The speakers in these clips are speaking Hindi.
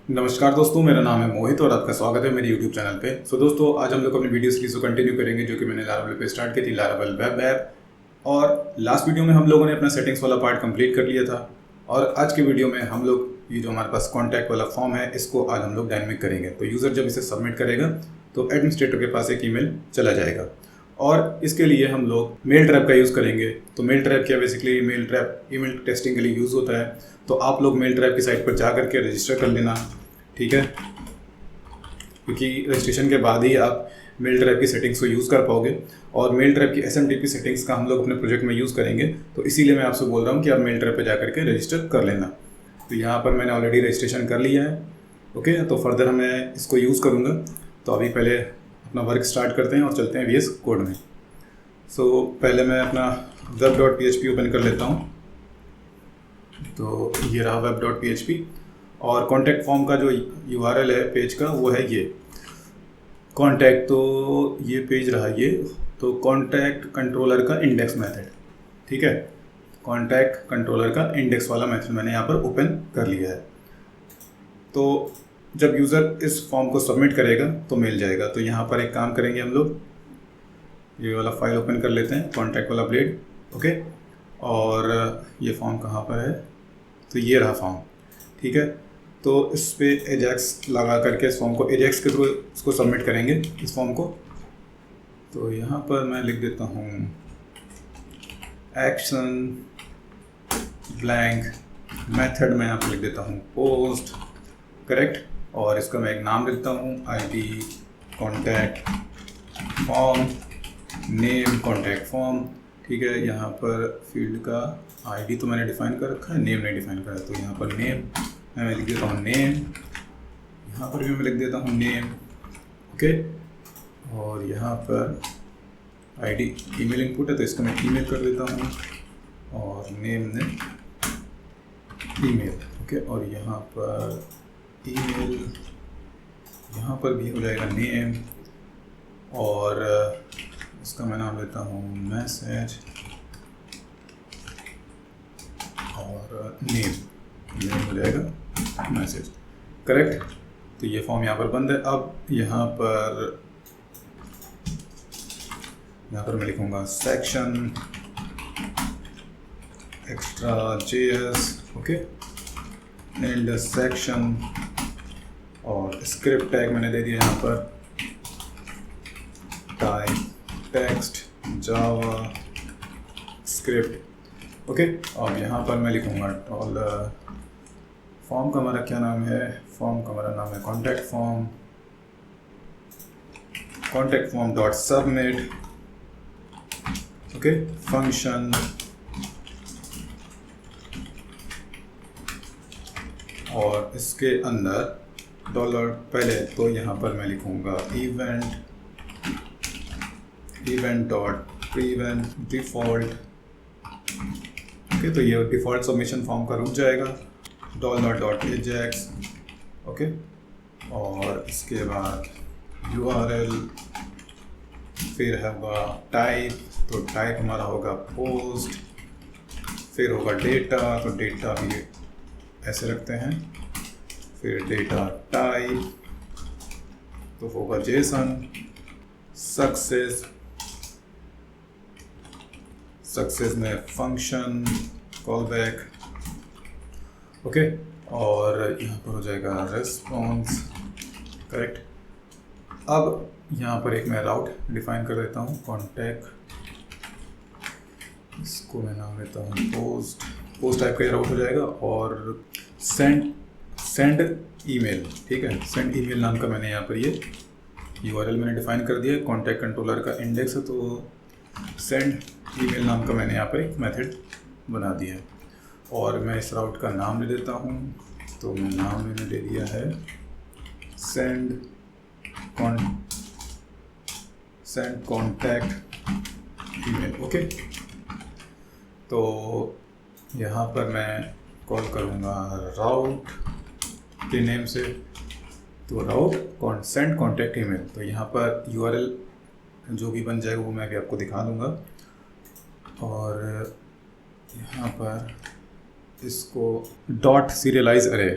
नमस्कार दोस्तों, मेरा नाम है मोहित और आपका स्वागत है मेरे YouTube चैनल पे। दोस्तों, आज हम लोग अपनी वीडियो सीरीज को कंटिन्यू करेंगे जो कि मैंने लारावेल पे स्टार्ट की थी, लारावेल वेब ऐप। और लास्ट वीडियो में हम लोगों ने अपना सेटिंग्स वाला पार्ट कंप्लीट कर लिया था और आज के वीडियो में हम लोग ये जो हमारे पास कॉन्टैक्ट वाला फॉर्म है इसको आज हम लोग डायनेमिक करेंगे। तो यूज़र जब इसे सबमिट करेगा तो एडमिनिस्ट्रेटर के पास एक ईमेल चला जाएगा और इसके लिए हम लोग मेल ट्रैप का यूज़ करेंगे। तो मेल ट्रैप क्या, basically mail trap email testing के लिए यूज़ होता है। तो आप लोग मेल ट्रैप की साइट पर जा करके रजिस्टर कर लेना, ठीक है, क्योंकि रजिस्ट्रेशन के बाद ही आप मेल ट्रैप की सेटिंग्स को यूज़ कर पाओगे और मेल ट्रैप की SMTP सेटिंग्स का हम लोग अपने प्रोजेक्ट में यूज़ करेंगे। तो इसीलिए मैं आपसे बोल रहा हूँ कि आप मेल ट्रैप पे जा करके रजिस्टर कर लेना। तो यहाँ पर मैंने ऑलरेडी रजिस्ट्रेशन कर लिया है। ओके, तो फर्दर मैं इसको यूज़ करूँगा। तो अभी पहले अपना वर्क स्टार्ट करते हैं और चलते हैं VS कोड में। पहले मैं अपना web.php ओपन कर लेता हूँ। तो ये रहा web.php और कॉन्टैक्ट फॉर्म का जो URL है पेज का वो है ये कॉन्टैक्ट। तो ये पेज रहा ये, तो कॉन्टैक्ट कंट्रोलर का इंडेक्स मेथड, ठीक है। कॉन्टैक्ट कंट्रोलर का इंडेक्स वाला मेथड मैंने यहाँ पर ओपन कर लिया है। तो जब यूज़र इस फॉर्म को सबमिट करेगा तो मिल जाएगा। तो यहाँ पर एक काम करेंगे हम लोग, ये वाला फाइल ओपन कर लेते हैं, कॉन्टैक्ट वाला ब्लेड। ओके, और ये फॉर्म कहाँ पर है, तो ये रहा फॉर्म, ठीक है। तो इस पे एजेक्स लगा करके इस फॉर्म को एजेक्स के थ्रू इसको सबमिट करेंगे इस फॉर्म को। तो यहाँ पर मैं लिख देता हूँ एक्शन ब्लैंक मेथड में यहाँ पर लिख देता हूँ पोस्ट, करेक्ट। और इसका मैं एक नाम लिखता हूँ ID contact form, name contact form, ठीक है। यहाँ पर फील्ड का ID तो मैंने डिफ़ाइन कर रखा है, नेम नहीं डिफ़ाइन करा। तो यहाँ पर नेम मैं लिख देता हूँ नेम, यहाँ पर भी मैं लिख देता हूँ नेम, ओके। और यहाँ पर ID ईमेल इनपुट है तो इसको मैं ईमेल कर देता हूँ और नेम ने ईमेल, ओके। और यहाँ पर ईमेल, यहाँ पर भी हो जाएगा नेम और इसका मैं नाम लेता हूँ मैसेज और नेम हो जाएगा मैसेज, करेक्ट। तो ये फॉर्म यहाँ पर बंद है। अब यहाँ पर मैं लिखूँगा section extra JS, okay, and section और स्क्रिप्ट टैग मैंने दे दिया यहाँ पर टाइप टेक्स्ट जावा स्क्रिप्ट, ओके। और यहाँ पर मैं लिखूँगा डॉलर फॉर्म का हमारा क्या नाम है, फॉर्म का हमारा नाम है contact form dot submit, okay. Function और इसके अंदर डॉलर पहले तो यहाँ पर मैं लिखूँगा event dot prevent default, okay. तो ये डिफ़ॉल्ट सबमिशन फॉर्म का रुक जाएगा, डॉलर डॉट एजेक्स, ओके। और इसके बाद URL, फिर होगा टाइप, तो टाइप हमारा होगा पोस्ट, फिर होगा डेटा, तो डेटा भी ऐसे रखते हैं, फिर डेटा टाइप तो होगा JSON, सक्सेस में फंक्शन कॉल बैक, ओके। और यहाँ पर हो जाएगा रेस्पॉन्स, करेक्ट। अब यहाँ पर एक मैं राउट डिफाइन कर देता हूँ कॉन्टैक्ट, इसको मैं नाम लेता हूँ पोस्ट टाइप का राउट हो जाएगा। और सेंड ईमेल, ठीक है, सेंड ईमेल नाम का मैंने यहाँ पर ये URL मैंने डिफाइन कर दिया है। कॉन्टैक्ट कंट्रोलर का इंडेक्स है तो सेंड ईमेल नाम का मैंने यहाँ पर एक मेथड बना दिया है। और मैं इस राउट का नाम ले देता हूँ, तो मैं नाम मैंने दे दिया है सेंड कॉन्टैक्ट ईमेल, ओके। तो यहाँ पर मैं कॉल करूँगा राउट के नेम से, तो राउट सेंड कॉन्टैक्ट ईमेल। तो यहाँ पर URL जो भी बन जाएगा वो मैं भी आपको दिखा दूँगा। और यहाँ पर इसको डॉट सीरियलाइज अरे,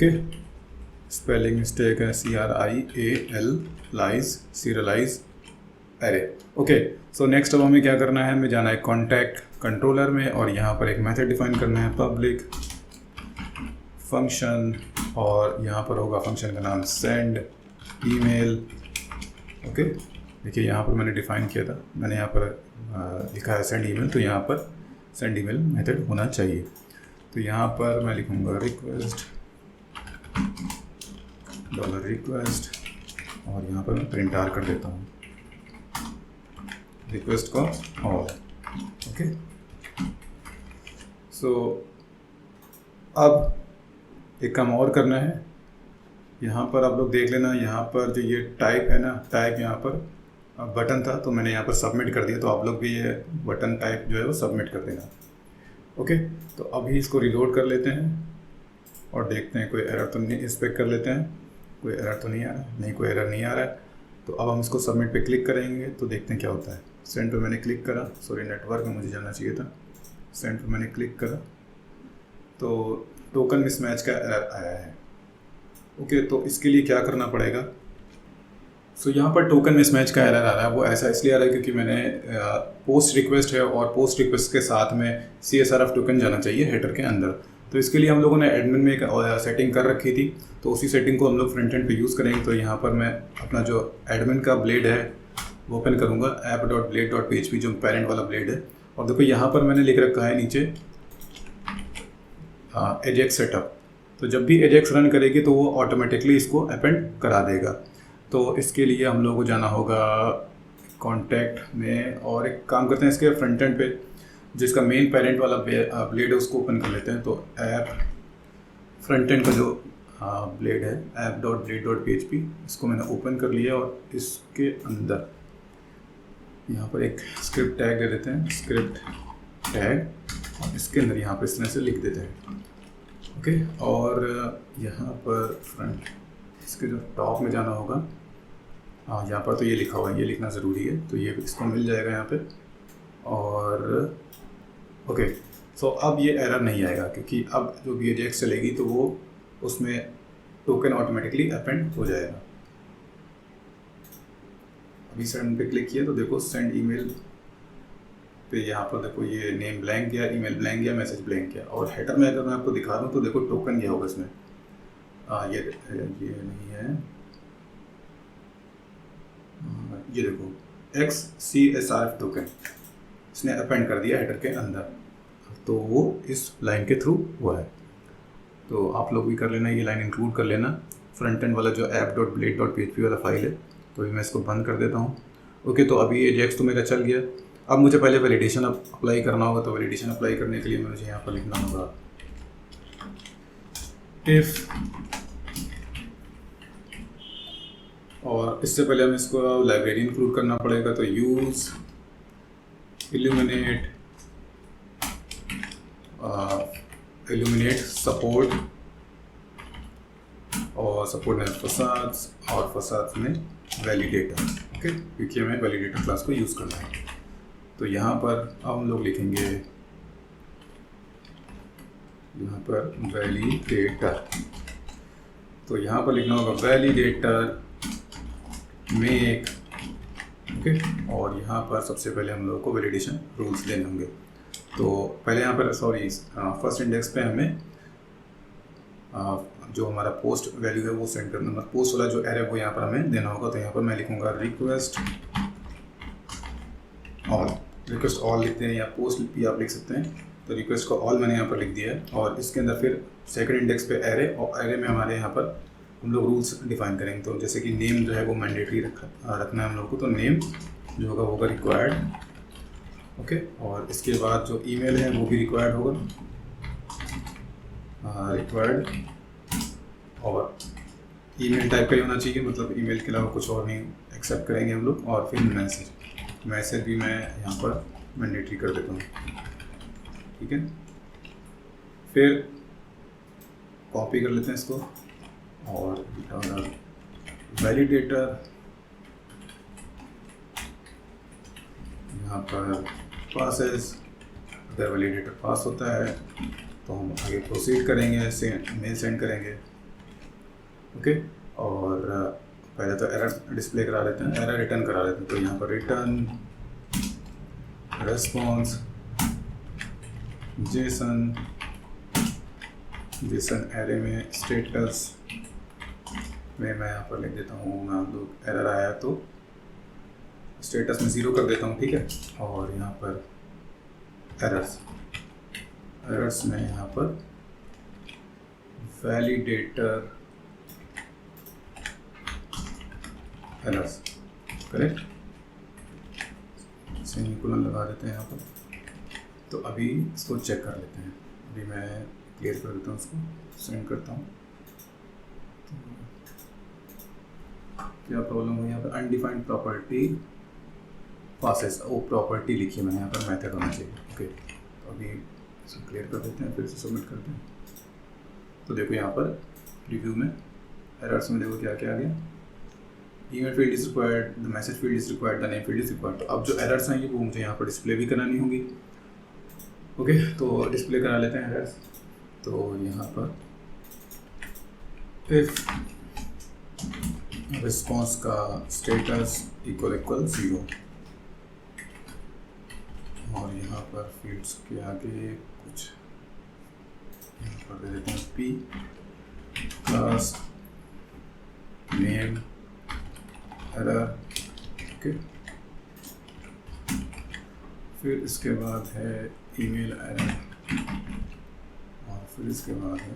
ओके, स्पेलिंग मिस्टेक है, CRIAL lies serialised array. Okay, so next अब हमें क्या करना है, हमें जाना है कॉन्टैक्ट कंट्रोलर में और यहाँ पर एक मेथड डिफाइन करना है, पब्लिक फंक्शन, और यहाँ पर होगा फंक्शन का नाम सेंड ईमेल। ओके, देखिए यहाँ पर मैंने डिफाइन किया था, मैंने यहाँ पर लिखा है सेंड ईमेल, तो यहाँ पर सेंड ईमेल मेथड होना चाहिए। तो यहाँ पर मैं लिखूँगा रिक्वेस्ट $request और यहाँ पर मैं प्रिंट आर कर देता हूँ रिक्वेस्ट का ऑल। ओके, सो अब एक काम और करना है, यहाँ पर आप लोग देख लेना, यहाँ पर जो ये टाइप है ना, टाइप यहाँ पर बटन था तो मैंने यहाँ पर सबमिट कर दिया, तो आप लोग भी ये बटन टाइप जो है वो सबमिट कर देना। ओके, तो अभी इसको रिलोड कर लेते हैं और देखते हैं कोई एरर तो नहीं, इंस्पेक्ट कर लेते हैं, कोई एरर तो नहीं आ रहा है, नहीं कोई एरर नहीं आ रहा है। तो अब हम इसको सबमिट पे क्लिक करेंगे तो देखते हैं क्या होता है। सेंड पे मैंने क्लिक करा, सॉरी नेटवर्क में मुझे जाना चाहिए था, सेंड पे मैंने क्लिक करा तो टोकन मिसमैच का एरर आया है। ओके, तो इसके लिए क्या करना पड़ेगा, सो यहाँ पर टोकन मिसमैच का एरर आ रहा है, वो ऐसा इसलिए आ रहा है क्योंकि मैंने पोस्ट रिक्वेस्ट है और पोस्ट रिक्वेस्ट के साथ में CSRF टोकन जाना चाहिए हेडर के अंदर। तो इसके लिए हम लोगों ने एडमिन में एक सेटिंग कर रखी थी, तो उसी सेटिंग को हम लोग फ्रंट एंड पे यूज़ करेंगे। तो यहाँ पर मैं अपना जो एडमिन का ब्लेड है वो ओपन करूँगा, app.blade.php जो पेरेंट वाला ब्लेड है, और देखो यहाँ पर मैंने लिख रखा है नीचे एजेक्स सेटअप। तो जब भी एजेक्स रन करेगी तो वो ऑटोमेटिकली इसको अपेंड करा देगा। तो इसके लिए हम लोग को जाना होगा कॉन्टैक्ट में, और एक काम करते हैं इसके फ्रंट एंड पे जिसका मेन पेरेंट वाला ब्लेड है उसको ओपन कर लेते हैं। तो ऐप फ्रंट एंड का जो ब्लेड है app.blade.php, इसको मैंने ओपन कर लिया और इसके अंदर यहाँ पर एक स्क्रिप्ट टैग दे देते हैं, स्क्रिप्ट टैग, और इसके अंदर यहाँ पर इस तरह से लिख देते हैं। ओके, और यहाँ पर फ्रंट इसके जो टॉप में जाना होगा, हाँ यहाँ पर तो ये लिखा हुआ है, ये लिखना ज़रूरी है, तो ये इसको मिल जाएगा यहाँ पे। और ओके, सो अब ये एरर नहीं आएगा क्योंकि अब जो भी एजेक्स चलेगी तो वो उसमें टोकन ऑटोमेटिकली अपेंड हो जाएगा। अभी सेंड पे क्लिक किया तो देखो सेंड ईमेल पे यहाँ पर देखो ये नेम ब्लैंक गया, ईमेल ब्लैंक गया, मैसेज ब्लैंक गया। और हेडर में अगर मैं आपको दिखा दूँ तो देखो टोकन गया होगा इसमें, ये नहीं है, ये देखो XCSRF टोकन इसने अपेंड कर दिया हेडर के अंदर, तो वो इस लाइन के थ्रू हुआ है। तो आप लोग भी कर लेना, ये लाइन इंक्लूड कर लेना, फ्रंट एंड वाला जो app.blade.php वाला फाइल है। तो अभी मैं इसको बंद कर देता हूँ। ओके, तो अभी एजेक्स तो मेरा चल गया। अब मुझे पहले वैलिडेशन अप्लाई करना होगा, तो वैलिडेशन अप्लाई करने के लिए मुझे यहाँ पर लिखना होगा इफ़, और इससे पहले हमें इसको लाइब्रेरी इंक्लूड करना पड़ेगा। तो यूज़ इल्यूमिनेट सपोर्ट, और सपोर्ट में फसाड्स, और फसाड्स में वैलिडेटर। ओके, क्योंकि हमें वैलिडेटर क्लास को यूज़ करना है। तो यहाँ पर अब हम लोग लिखेंगे यहाँ पर वैलिडेटर, तो यहाँ पर लिखना होगा वैलिडेटर मेक। ओके, और यहाँ पर सबसे पहले हम लोग को वैलिडेशन रूल्स देने होंगे। तो पहले यहाँ पर फर्स्ट इंडेक्स पे हमें जो हमारा पोस्ट वैल्यू है वो सेंड करना, मतलब पोस्ट वाला जो एरे वो यहाँ पर हमें देना होगा। तो यहाँ पर मैं लिखूँगा रिक्वेस्ट ऑल लिखते हैं, या पोस्ट भी आप लिख सकते हैं। तो रिक्वेस्ट को ऑल मैंने यहाँ पर लिख दिया है, और इसके अंदर फिर सेकंड इंडेक्स पे एरे, और एरे में हमारे यहाँ पर हम लोग रूल्स डिफाइन करेंगे। तो जैसे कि नेम जो है वो मैंडेटरी रखना है हम लोग को, तो नेम जो होगा रिक्वायर्ड। ओके, और इसके बाद जो ईमेल है वो भी रिक्वायर्ड होगा, रिक्वायर्ड, और ईमेल टाइप का ही होना चाहिए, मतलब ईमेल के अलावा कुछ और नहीं एक्सेप्ट करेंगे हम लोग। और फिर मैसेज भी मैं यहाँ पर मैंडेटरी कर देता हूँ। ठीक है, फिर कॉपी कर लेते हैं इसको, और वैलिडेटर यहाँ पर पासेस, अगर वैलिडेटर पास होता है तो हम आगे प्रोसीड करेंगे, मेल सेंड करेंगे। ओके। और पहले तो एरर डिस्प्ले करा लेते हैं, एरर रिटर्न करा लेते हैं। तो यहाँ पर रिटर्न रेस्पॉन्स जेसन एरे में स्टेटस में मैं यहाँ पर लिख देता हूँ, मान लो एरर आया तो स्टेटस में 0 कर देता हूँ, ठीक है। और यहाँ पर एरर्स में यहाँ पर वैलिडेटर एरर्स, करेक्ट, सेमीकोलन लगा देते हैं यहाँ पर। तो अभी इसको चेक कर लेते हैं। अभी मैं क्लियर कर देता हूँ, उसको सेंड करता हूँ। तो क्या प्रॉब्लम हुई यहाँ पर, अनडिफाइंड प्रॉपर्टी पासेस, वो प्रॉपर्टी लिखी मैंने यहाँ पर, मेथड होना चाहिए। ओके, तो अभी इसको क्लियर कर देते हैं, फिर से सबमिट करते हैं। तो देखो यहाँ पर रिव्यू में एरर्स में देखो क्या क्या आ गया, email field is required, the message field is required, the name field is required. तो अब जो एरर्स आएंगे वो मुझे यहाँ पर डिस्प्ले भी करानी होंगी। ओके, तो डिस्प्ले करा लेते हैं एरर्स। तो यहाँ पर इफ रिस्पॉन्स का स्टेटस इक्वल 0 और यहाँ पर फील्ड्स के आगे कुछ यहाँ पर दे देते हैं P class name error. Okay, फिर इसके बाद है ईमेल एरर और फिर इसके बाद है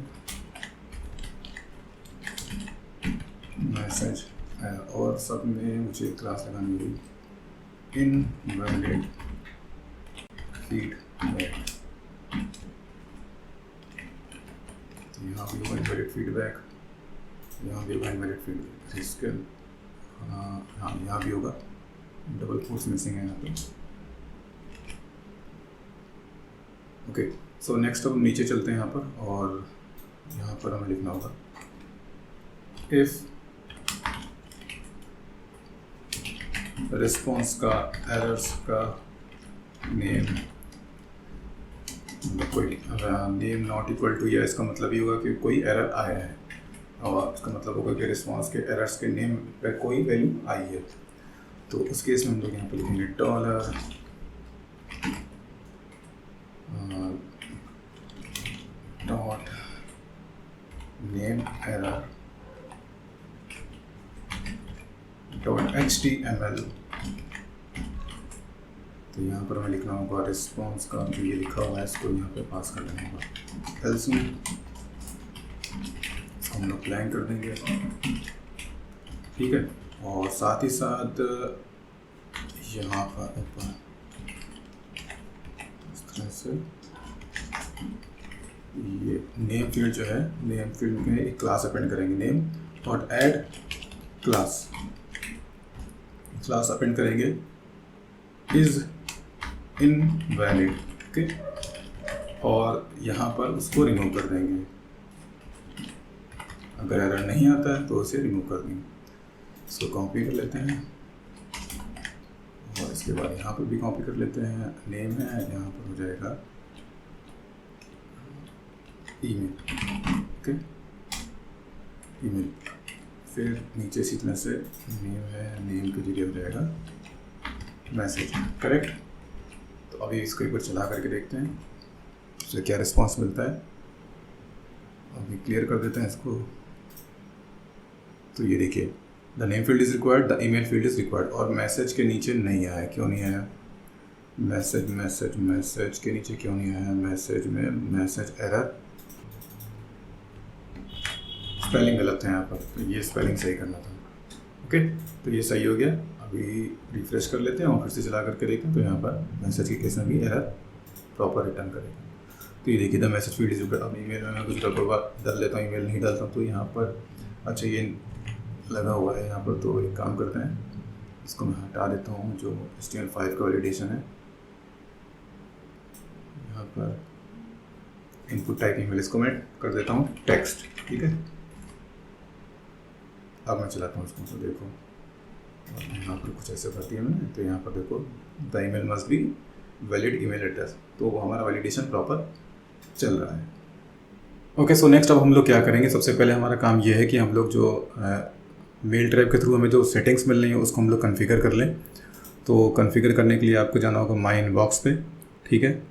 मैसेज एरर, और सब में मुझे क्लास लगानी होगी इनवैलिड फीडबैक। तो यहाँ भी होगा इनवैलिड फीडबैक, यहाँ भी होगा इनवैलिड फीडबैक, इसके हाँ यहाँ भी होगा, डबल कोट्स मिसिंग है यहाँ पे। ओके, सो नेक्स्ट अब नीचे चलते हैं यहाँ पर, और यहाँ पर हमें लिखना होगा इफ रिस्पॉन्स का एरर्स का नेम, कोई नेम नॉट इक्वल टू, या इसका मतलब ये होगा कि कोई एरर आया है, और इसका मतलब होगा कि रिस्पॉन्स के एरर्स के नेम पर कोई वैल्यू आई है। तो उस केस में हम लोग यहाँ पर लिखेंगे dollar dot name error dot HTML। तो यहाँ पर हमें लिखना होगा रिस्पॉन्स का, जो ये लिखा हुआ है इसको यहाँ पे पास कर देना होगा एल्स में, इसको हम लोग ब्लैंक कर देंगे, ठीक है। और साथ ही साथ यहाँ पर ऊपर इस तरह से ये नेम फील्ड जो है, नेम फील्ड में एक क्लास अपेंड करेंगे, name dot add class append करेंगे इज इनवैलिड, ओके। और यहाँ पर उसको रिमूव कर देंगे, अगर एरर नहीं आता है तो उसे रिमूव कर देंगे। इसको कॉपी कर लेते हैं और इसके बाद यहाँ पर भी कॉपी कर लेते हैं, नेम है, यहाँ पर हो जाएगा ईमेल, ओके, ईमेल। फिर नीचे इसी तरह से नेम है, नेम की जगह हो जाएगा मैसेज, करेक्ट। तो अभी इसको एक बार चला करके देखते हैं उससे क्या रिस्पांस मिलता है। अभी क्लियर कर देते हैं इसको। तो ये देखिए, the name field is required, the email field is required, और मैसेज के नीचे नहीं आया, क्यों नहीं आया? मैसेज के नीचे क्यों नहीं आया? मैसेज में मैसेज एरर, स्पेलिंग गलत है यहाँ पर, तो ये स्पेलिंग सही करना था। ओके, तो ये सही हो गया। अभी रिफ्रेश कर लेते हैं और फिर से चला करके देखें तो यहाँ पर मैसेज के केस में भी एरर प्रॉपर रिटर्न करेगा। तो ये देखिए, the message field is required. अब ईमेल में मैं कुछ गड़बड़ डाल लेता हूँ, ईमेल नहीं डालता हूँ, तो यहाँ पर अच्छा ये लगा हुआ है यहाँ पर। तो एक काम करते हैं, इसको मैं हटा देता हूँ, जो HTML5 का वैलिडेशन है। यहाँ पर इनपुट टाइप ईमेल, इसको मैं कर देता हूँ टेक्स्ट, ठीक है। अब मैं चलाता हूँ इसको, तो देखो यहाँ पर कुछ ऐसे भर दिया मैंने। तो यहाँ पर देखो, the email must be valid email address, तो वो हमारा वैलिडेशन प्रॉपर चल रहा है। ओके, सो नेक्स्ट अब हम लोग क्या करेंगे, सबसे पहले हमारा काम ये है कि हम लोग जो मेल ट्रैप के थ्रू हमें जो सेटिंग्स मिल रही हैं उसको हम लोग कॉन्फ़िगर कर लें। तो कॉन्फ़िगर करने के लिए आपको जाना होगा माई इनबॉक्स पे, ठीक है,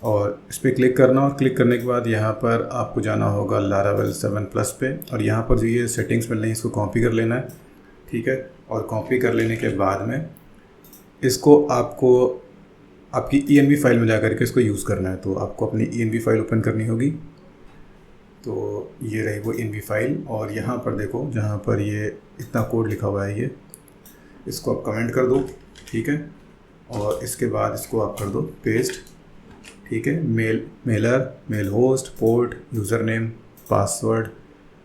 और इस पर क्लिक करना, और क्लिक करने के बाद यहाँ पर आपको जाना होगा लारावेल 7 प्लस पे, और यहाँ पर जो ये सेटिंग्स मिल रही हैं इसको कॉपी कर लेना है, ठीक है। और कॉपी कर लेने के बाद में इसको आपको आपकी ENV फाइल में जा कर के इसको यूज़ करना है। तो आपको अपनी ENV फाइल ओपन करनी होगी। तो ये रही वो ENV फाइल, और यहाँ पर देखो जहाँ पर ये इतना कोड लिखा हुआ है, ये इसको आप कमेंट कर दो, ठीक है। और इसके बाद इसको आप कर दो पेस्ट, ठीक है। Mailer, mail host, port, user name, password,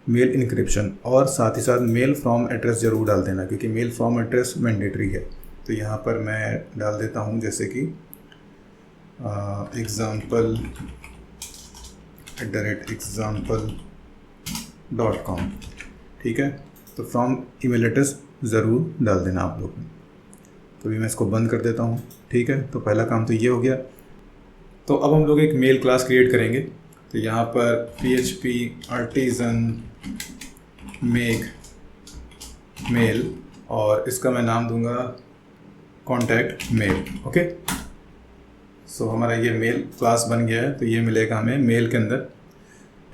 mail encryption, और साथ ही साथ मेल फ्रॉम एड्रेस ज़रूर डाल देना, क्योंकि मेल फ्रॉम एड्रेस मैंडेटरी है। तो यहाँ पर मैं डाल देता हूँ जैसे कि example@example.com, ठीक है। तो फ्रॉम ईमेल एड्रेस ज़रूर डाल देना आप लोग। तो अभी मैं इसको बंद कर देता हूँ, ठीक है। तो पहला काम तो ये हो गया। तो अब हम लोग एक मेल क्लास क्रिएट करेंगे। तो यहाँ पर PHP artisan make मेल, और इसका मैं नाम दूंगा कॉन्टैक्ट मेल, ओके। सो हमारा ये मेल क्लास बन गया है। तो ये मिलेगा हमें मेल के अंदर,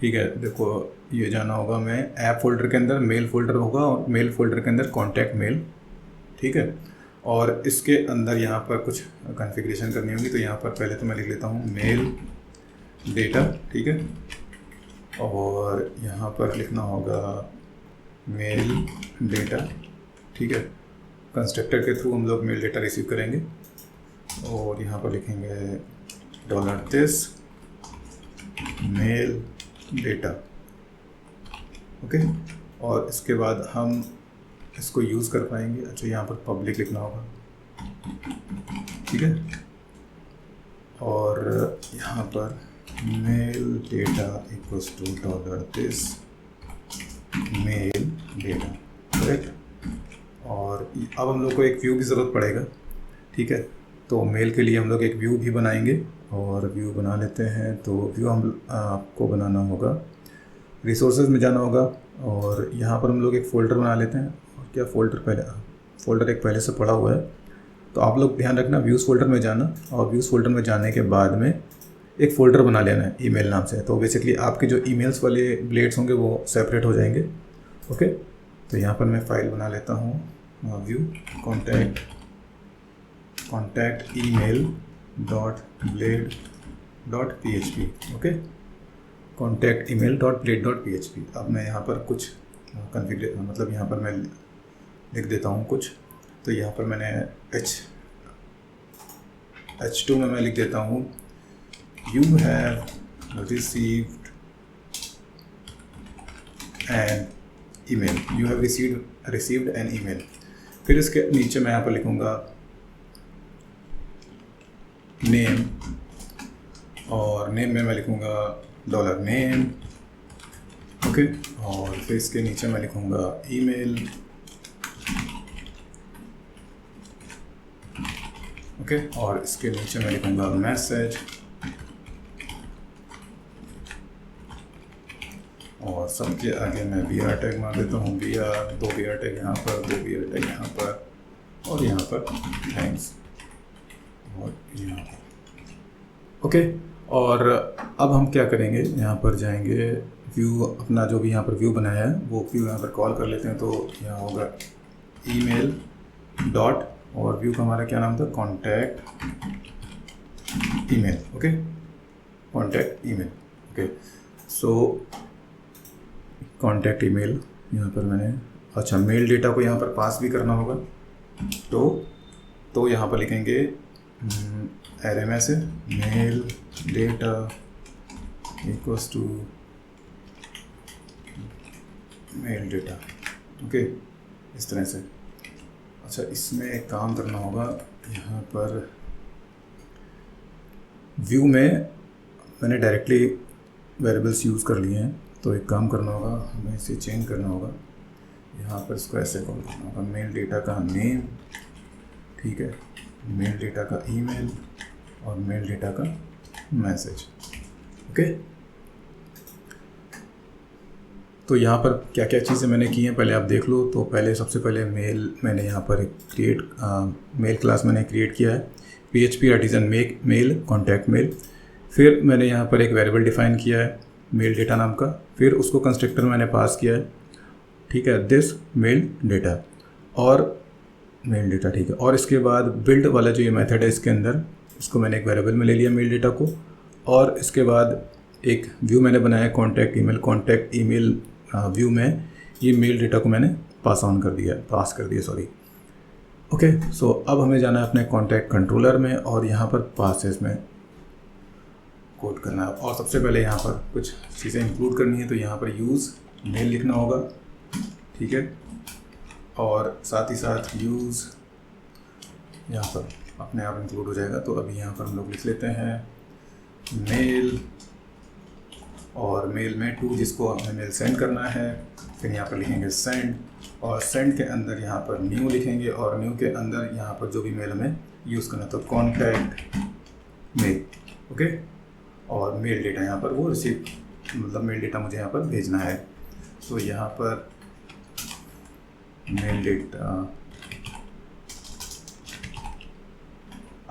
ठीक है। देखो ये जाना होगा, मैं ऐप फोल्डर के अंदर मेल फोल्डर होगा, और मेल फोल्डर के अंदर कॉन्टैक्ट मेल, ठीक है। और इसके अंदर यहाँ पर कुछ कॉन्फ़िगरेशन करनी होगी। तो यहाँ पर पहले तो मैं लिख लेता हूँ मेल डेटा, ठीक है। और यहाँ पर लिखना होगा मेल डेटा, ठीक है। कंस्ट्रक्टर के थ्रू हम लोग मेल डेटा रिसीव करेंगे, और यहाँ पर लिखेंगे $this मेल डेटा, ओके। और इसके बाद हम इसको यूज़ कर पाएंगे। अच्छा, यहाँ पर पब्लिक लिखना होगा, ठीक है। और यहाँ पर mail data equals to $this mail data, correct. और अब हम लोग को एक व्यू की ज़रूरत पड़ेगा, ठीक है। तो मेल के लिए हम लोग एक व्यू भी बनाएंगे, और व्यू बना लेते हैं। तो व्यू हम आपको बनाना होगा, रिसोर्सेज में जाना होगा, और यहाँ पर हम लोग एक फ़ोल्डर बना लेते हैं। और क्या फ़ोल्डर एक पहले से पड़ा हुआ है। तो आप लोग ध्यान रखना, व्यूज़ फ़ोल्डर में जाना, और व्यूज़ फ़ोल्डर में जाने के बाद में एक फ़ोल्डर बना लेना है ईमेल नाम से। तो बेसिकली आपके जो ईमेल्स वाले ब्लेड्स होंगे वो सेपरेट हो जाएंगे, ओके। तो यहाँ पर मैं फ़ाइल बना लेता हूँ, view contact email .blade.php, okay. Contact email .blade.php। अब मैं यहाँ पर कुछ मतलब यहाँ पर मैं लिख देता हूँ कुछ। तो यहाँ पर मैंने H2 में मैं लिख देता हूँ you have received an email। फिर इसके नीचे मैं यहाँ पर लिखूँगा नेम, और नेम में मैं लिखूँगा $name, ओके। और फिर इसके नीचे मैं लिखूँगा ईमेल, ओके। और इसके नीचे मैं लिखूँगा मैसेज, और सबके आगे मैं BR टैग मार देता हूँ, दो BR टैग यहाँ पर, 2 BR टैग यहाँ पर, और यहाँ पर थैंक्स, और यहाँ पर, ओके। और अब हम क्या करेंगे, यहाँ पर जाएंगे, व्यू अपना जो भी यहाँ पर व्यू बनाया है वो व्यू यहाँ पर कॉल कर लेते हैं। तो यहाँ होगा email डॉट, और व्यू का हमारा क्या नाम था, contact email, okay. Contact email, okay. So contact email यहाँ पर मैंने, अच्छा, मेल डेटा को यहाँ पर पास भी करना होगा। तो यहाँ पर लिखेंगे एरे में से mail data equals to mail data, okay, इस तरह से। अच्छा, इसमें एक काम करना होगा, यहाँ पर व्यू में मैंने डायरेक्टली वेरिएबल्स यूज़ कर लिए हैं। तो एक काम करना होगा, हमें इसे चेंज करना होगा। यहाँ पर इसको ऐसे कॉल करना होगा, मेल डेटा का नेम, ठीक है, मेल डेटा का ईमेल, और मेल डेटा का मैसेज, ओके। तो यहाँ पर क्या क्या चीज़ें मैंने की हैं पहले आप देख लो। तो पहले सबसे पहले मेल मैंने यहाँ पर मेल क्लास मैंने क्रिएट किया है, PHP artisan mail contact mail. फिर मैंने यहाँ पर एक वेरिएबल डिफाइन किया है मेल डेटा नाम का, फिर उसको कंस्ट्रक्टर मैंने पास किया है, ठीक है, दिस मेल डेटा और मेल डेटा, ठीक है। और इसके बाद बिल्ड वाला जो ये मेथड है इसके अंदर इसको मैंने एक वेरिएबल में ले लिया मेल डेटा को, और इसके बाद एक व्यू मैंने बनाया कॉन्टैक्ट ईमेल व्यू में ये मेल डेटा को मैंने पास कर दिया सॉरी। ओके, सो अब हमें जाना है अपने कॉन्टैक्ट कंट्रोलर में और यहाँ पर पासेस में कोड करना है। और सबसे पहले यहाँ पर कुछ चीज़ें इंक्लूड करनी है, तो यहाँ पर यूज़ मेल लिखना होगा, ठीक है, और साथ ही साथ यूज़ यहाँ पर अपने आप इंक्लूड हो जाएगा। तो अभी यहाँ पर हम लोग लिख लेते हैं मेल, और मेल में टू जिसको हमें मेल सेंड करना है, फिर यहाँ पर लिखेंगे सेंड, और सेंड के अंदर यहाँ पर न्यू लिखेंगे, और न्यू के अंदर यहाँ पर जो भी मेल हमें यूज़ करना है तो कॉन्टैक्ट मेल, ओके। और मेल डेटा यहाँ पर वो रिसीव मतलब मेल डेटा मुझे यहाँ पर भेजना है, तो यहाँ पर मेल डेटा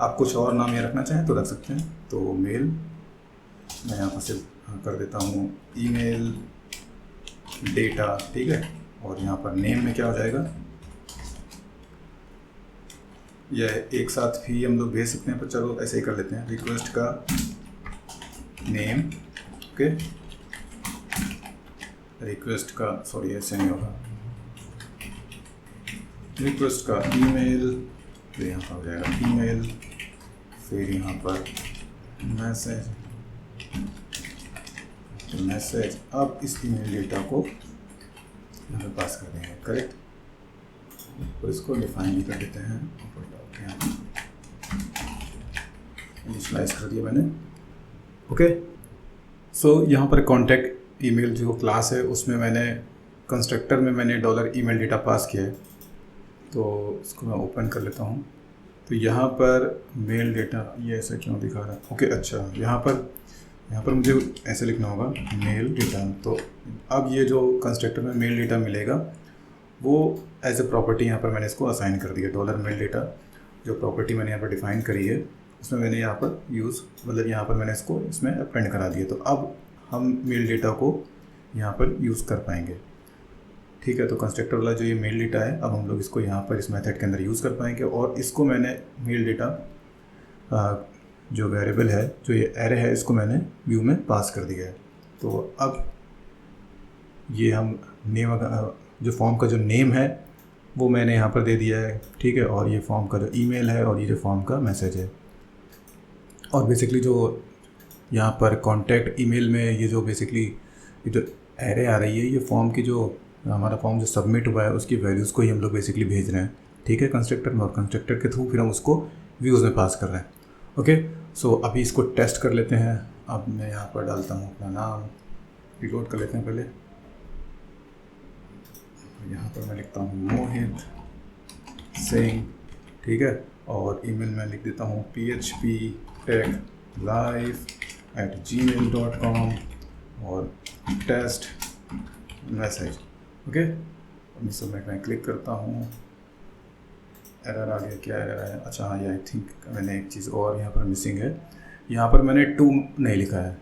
आप कुछ और नाम ये रखना चाहें तो रख सकते हैं। तो मेल मैं यहाँ पर सिर्फ कर देता हूँ ईमेल डेटा, ठीक है, और यहाँ पर नेम में क्या हो जाएगा, यह एक साथ भी हम लोग भेज सकते हैं, पर चलो ऐसे ही कर लेते हैं, रिक्वेस्ट का नेम, ओके, रिक्वेस्ट का सॉरी ऐसे नहीं होगा, रिक्वेस्ट का ईमेल, फिर यहाँ पर हो जाएगा ईमेल, फिर यहाँ पर मैसेज। अब इस ईमेल डेटा को यहाँ पे पास कर देंगे, करेक्ट, तो इसको डिफाइन भी कर देते हैं, इनिशियलाइज कर दिया मैंने, ओके। सो यहाँ पर कॉन्टैक्ट ईमेल जो क्लास है उसमें मैंने कंस्ट्रक्टर में मैंने $email डेटा पास किया है, तो इसको मैं ओपन कर लेता हूँ। तो यहाँ पर मेल डेटा ये ऐसा क्यों दिखा रहा है, ओके, अच्छा यहाँ पर मुझे ऐसे लिखना होगा मेल डेटा। तो अब ये जो कंस्ट्रक्टर में मेल डेटा मिलेगा वो एज ए प्रॉपर्टी यहाँ पर मैंने इसको असाइन कर दिया, $मेल डेटा जो प्रॉपर्टी मैंने यहाँ पर डिफाइन करी है उसमें मैंने यहाँ पर यहाँ पर मैंने इसको इसमें अपेंड करा दिया। तो अब हम मेल डेटा को यहाँ पर यूज़ कर पाएंगे, ठीक है। तो कंस्ट्रक्टर वाला जो ये मेल डेटा है अब हम लोग इसको यहाँ पर इस मेथड के अंदर यूज़ कर पाएंगे, और इसको मैंने मेल डेटा जो वेरिएबल है जो ये एरे है इसको मैंने व्यू में पास कर दिया है। तो अब ये हम नेम जो फॉर्म का जो नेम है वो मैंने यहाँ पर दे दिया है, ठीक है, और ये फॉर्म का जो ईमेल है और ये जो फॉर्म का मैसेज है। और बेसिकली जो यहाँ पर कॉन्टैक्ट ईमेल में ये जो बेसिकली ये जो एरे आ रही है ये फॉर्म की जो हमारा फॉर्म जो सबमिट हुआ है उसकी वैल्यूज़ को ही हम लोग बेसिकली भेज रहे हैं, ठीक है, कंस्ट्रक्टर में, और कंस्ट्रक्टर के थ्रू फिर हम उसको व्यूज़ में पास कर रहे हैं, ओके। सो अभी इसको टेस्ट कर लेते हैं। अब मैं यहाँ पर डालता हूँ अपना नाम, रिलोड कर लेते हैं पहले, यहाँ पर मैं लिखता हूँ मोहित सिंह, ठीक है, और ईमेल में लिख देता हूँ phptechlive@gmail.com और टेस्ट मैसेज, ओके। अब सबमिट में क्लिक करता हूँ, एरर आ गया, क्या एरर आया, अच्छा हाँ, ये आई थिंक मैंने एक चीज़ और यहाँ पर मिसिंग है, यहाँ पर मैंने 2 नहीं लिखा है,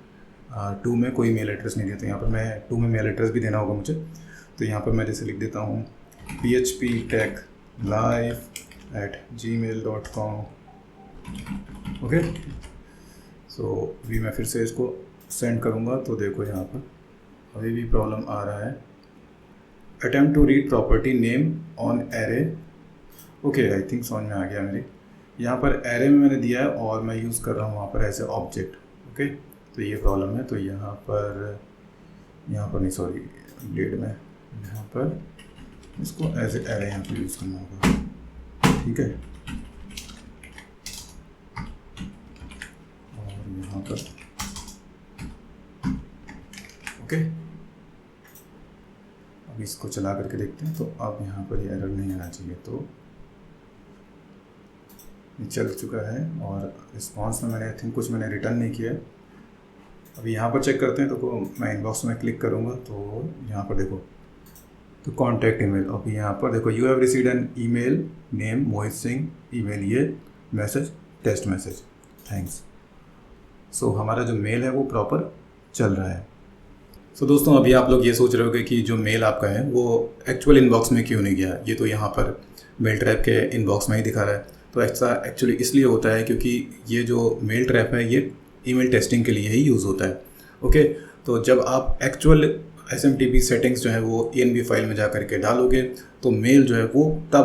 2 में कोई मेल एड्रेस नहीं दिया, तो यहाँ पर मैं 2 में मेल एड्रेस भी देना होगा मुझे। तो यहाँ पर मैं जैसे लिख देता हूँ phptechlive@gmail.com, ओके। सो अभी मैं फिर से इसको सेंड करूँगा, तो देखो यहाँ पर अभी भी प्रॉब्लम आ रहा है, attempt to read property name on array, okay, I think समझ में आ गया मेरी। यहाँ पर एरे में मैंने दिया है और मैं यूज़ कर रहा हूँ वहाँ पर ऐसे ऑब्जेक्ट, ओके, तो ये प्रॉब्लम है। तो यहाँ पर नहीं सॉरी डेट में यहाँ पर इसको एज ए एरे यहाँ पर यूज़ करना होगा, ठीक है, और यहाँ पर ओके। अब इसको चला करके देखते हैं, तो अब यहाँ पर ये एरर नहीं आना चाहिए, तो ये चल चुका है। और रिस्पॉन्स में मैंने आई थिंक कुछ मैंने रिटर्न नहीं किया, अभी यहाँ पर चेक करते हैं, तो मैं इनबॉक्स में क्लिक करूँगा तो यहाँ पर देखो तो कॉन्टैक्ट ईमेल, अभी यहाँ पर देखो you have received an email name Mohit Singh, email ये मैसेज टेस्ट मैसेज थैंक्स। सो हमारा जो मेल है वो प्रॉपर चल रहा है। सो दोस्तों अभी आप लोग ये सोच रहे होगे कि जो मेल आपका है वो एक्चुअल इनबॉक्स में क्यों नहीं गया, ये तो यहाँ पर मेल ट्रैप के इनबॉक्स में ही दिखा रहा है। तो ऐसा एक्चुअली इसलिए होता है क्योंकि ये जो मेल ट्रैप है ये ईमेल टेस्टिंग के लिए ही यूज़ होता है। ओके, तो जब आप एक्चुअल SMTP सेटिंग्स जो है वो ENB फाइल में जा करके डालोगे तो मेल जो है वो तब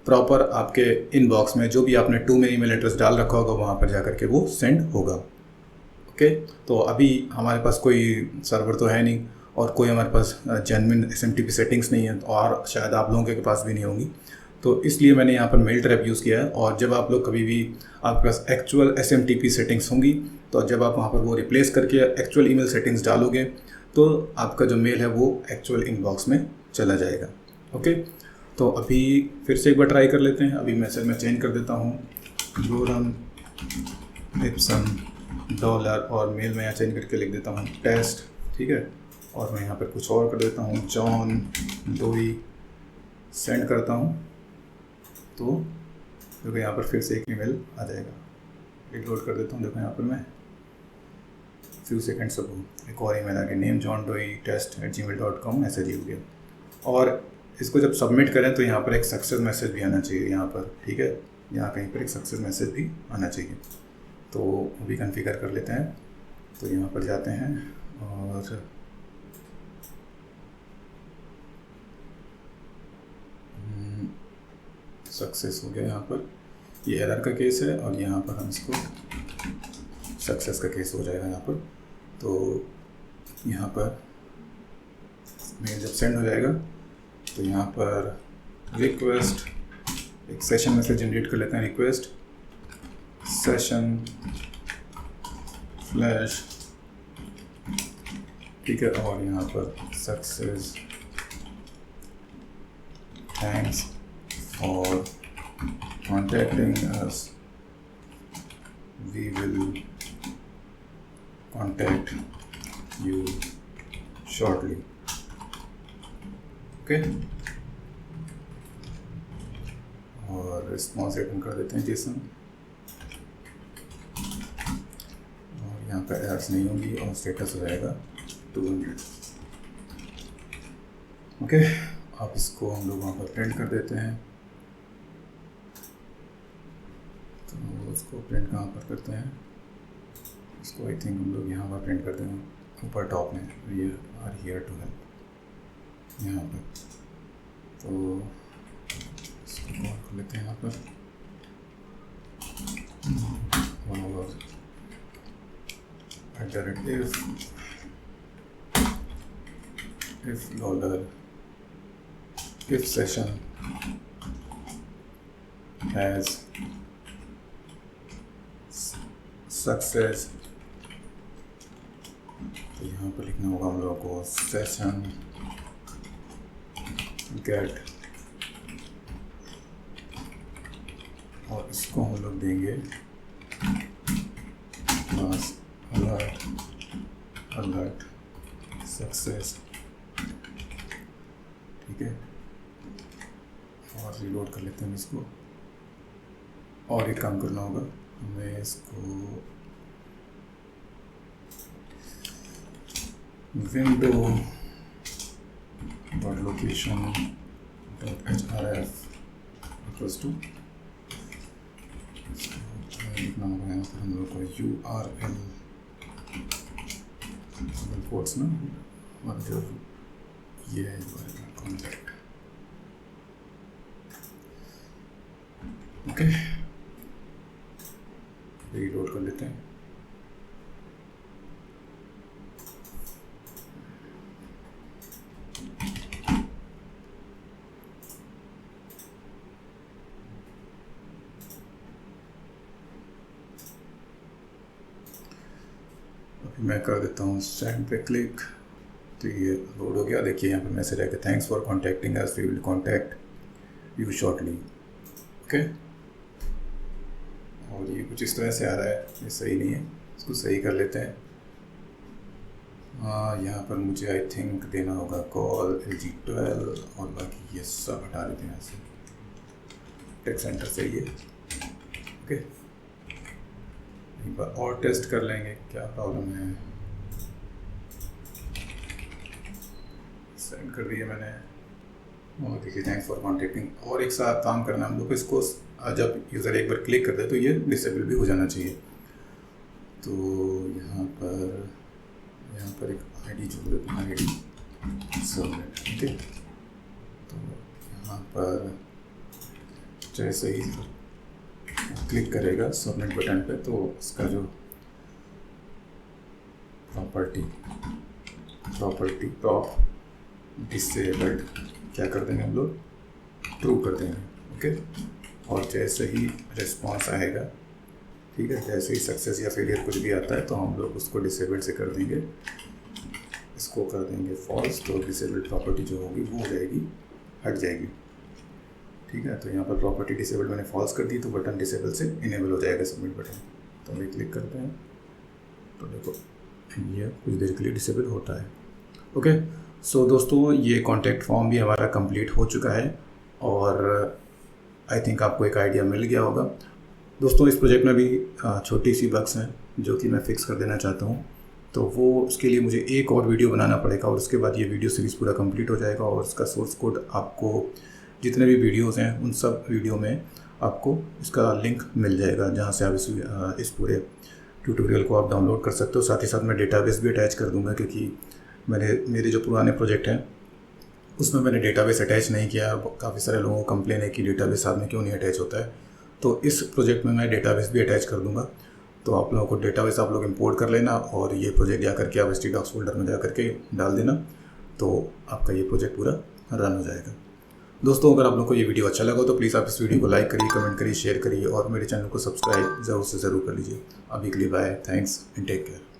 प्रॉपर आपके इनबॉक्स में जो भी आपने टू में ईमेल एड्रेस डाल रखा होगा वहाँ पर जा करके वो सेंड होगा। ओके, तो अभी हमारे पास कोई सर्वर तो है नहीं और कोई हमारे पास जेन्युइन SMTP सेटिंग्स नहीं है और शायद आप लोगों के पास भी नहीं होंगी, तो इसलिए मैंने यहाँ पर मेल ट्रैप यूज़ किया है। और जब आप लोग कभी भी आपके पास एक्चुअल SMTP सेटिंग्स होंगी तो जब आप वहाँ पर वो रिप्लेस करके एक्चुअल ईमेल सेटिंग्स डालोगे तो आपका जो मेल है वो एक्चुअल इनबॉक्स में चला जाएगा। ओके, तो अभी फिर से एक बार ट्राई कर लेते हैं। अभी मैसेज में चेंज कर देता हूँ लोरम इप्सन डॉलर और मेल में यहाँ चेंज करके लिख देता हूँ टेस्ट, ठीक है। और मैं यहाँ पर कुछ और कर देता हूँ जॉन डोई, सेंड करता हूँ तो देखो यहाँ पर फिर से एक ईमेल आ जाएगा। रिलोड कर देता हूँ, देखो यहाँ पर मैं फ्यू सेकेंड्स अगो एक और ईमेल आ गया नेम जॉन डोई टेस्ट@gmail.com, मैसेज ही हो गया। और इसको जब सबमिट करें तो यहाँ पर एक सक्सेस मैसेज भी आना चाहिए यहाँ पर, ठीक है, यहाँ कहीं पर एक सक्सेस मैसेज भी आना चाहिए। तो वो भी कॉन्फ़िगर कर लेते हैं। तो यहाँ पर जाते हैं और सक्सेस हो गया। यहाँ पर ये एरर का केस है और यहाँ पर हम इसको सक्सेस का केस हो जाएगा यहाँ पर। तो यहाँ पर मेल जब सेंड हो जाएगा तो यहाँ पर रिक्वेस्ट एक सेशन मैसेज जनरेट कर लेते हैं, रिक्वेस्ट सेशन फ्लैश, ठीक है। और यहाँ पर success thanks for contacting us, we will contact you shortly. Okay, और रिस्पॉन्स रिटर्न कर देते हैं जेसन। और यहाँ पर एरर्स नहीं होंगी और स्टेटस हो जाएगा 200। ओके, अब इसको हम लोग वहाँ पर प्रिंट कर देते हैं। तो उसको प्रिंट कहाँ पर करते हैं, इसको आई थिंक हम लोग यहाँ पर प्रिंट करते हैं ऊपर टॉप में, we are here to help यहाँ पर। तो इसको कॉल कर लेते हैं यहाँ पर और if dollar if session has success, तो यहाँ पर लिखना होगा हम लोगों को सेशन गेट, और इसको हम लोग देंगे बस अलर्ट सक्सेस, ठीक है। और रिलोड कर लेते हैं इसको। और एक काम करना होगा, हमें इसको window dot location dot href equals to लिखना होगा यहाँ पर हम लोग को URL कोड्स ना, और जो ये है कॉन्टैक्ट। ओके, रीलोड कर लेते हैं। अभी मैं कर देता हूँ सेंड पे क्लिक, तो ये लोड हो गया। देखिए यहाँ पे मैसेज आएगा thanks for contacting us, we will contact you shortly. Okay, और ये कुछ इस तरह से आ रहा है, ये सही नहीं है, इसको सही कर लेते हैं। यहाँ पर मुझे आई थिंक देना होगा कॉल LG12 और बाकी ये सब हटा देते हैं यहाँ से, टेक्स्ट सेंटर से ये। ओके, एक बार और टेस्ट कर लेंगे क्या प्रॉब्लम है। सेंड कर दिया मैंने और देखिए थैंक्स फॉर कॉन्टेक्टिंग। और एक साथ काम करना हम लोग को, इसको जब यूज़र एक बार क्लिक कर दे तो ये डिसेबल भी हो जाना चाहिए। तो यहाँ पर एक आईडी जोड़ देते हैं, आईडी सबमिट। ओके, तो यहाँ पर जैसे ही क्लिक करेगा सबमिट बटन पे तो इसका जो प्रॉपर्टी टॉप डिसेबल्ड क्या कर देंगे हम लोग, ट्रू कर देंगे। ओके, और जैसे ही रिस्पॉन्स आएगा, ठीक है, जैसे ही सक्सेस या फेलियर कुछ भी आता है तो हम लोग उसको डिसेबल्ड से कर देंगे, इसको कर देंगे फॉल्स। तो डिसेबल्ड प्रॉपर्टी जो होगी वो हो जाएगी, हट जाएगी। ठीक है, तो यहाँ पर प्रॉपर्टी डिसेबल्ड मैंने फॉल्स कर दी तो बटन डिसेबल से इनेबल हो जाएगा, सबमिट बटन। तो अभी क्लिक करते हैं तो देखो ये कुछ देर के लिए डिसेबल होता है। ओके, सो दोस्तों ये कॉन्टैक्ट फॉर्म भी हमारा कंप्लीट हो चुका है और आई थिंक आपको एक आइडिया मिल गया होगा। दोस्तों इस प्रोजेक्ट में भी छोटी सी बग्स हैं जो कि मैं फ़िक्स कर देना चाहता हूँ, तो वो उसके लिए मुझे एक और वीडियो बनाना पड़ेगा और उसके बाद ये वीडियो सीरीज़ पूरा कंप्लीट हो जाएगा और उसका सोर्स कोड आपको जितने भी वीडियोस हैं उन सब वीडियो में आपको इसका लिंक मिल जाएगा, जहाँ से आप इस पूरे ट्यूटोरियल को आप डाउनलोड कर सकते हो। साथ ही साथ मैं डेटाबेस भी अटैच कर दूँगा, क्योंकि मेरे जो पुराने प्रोजेक्ट हैं उसमें मैंने डेटाबेस अटैच नहीं किया। काफ़ी सारे लोगों को कंप्लेन है कि डेटाबेस साथ में क्यों नहीं अटैच होता है, तो इस प्रोजेक्ट में मैं डेटाबेस भी अटैच कर दूँगा। तो आप लोगों को डेटाबेस आप लोग इंपोर्ट कर लेना और ये प्रोजेक्ट जा करके आप htdocs फोल्डर में जा करके डाल देना, तो आपका ये प्रोजेक्ट पूरा रन हो जाएगा। दोस्तों अगर आप लोगों को ये वीडियो अच्छा लगा तो प्लीज़ आप इस वीडियो को लाइक करिए, कमेंट करिए, शेयर करिए और मेरे चैनल को सब्सक्राइब ज़रूर से ज़रूर कर लीजिए। अभी के लिए bye, thanks and take care.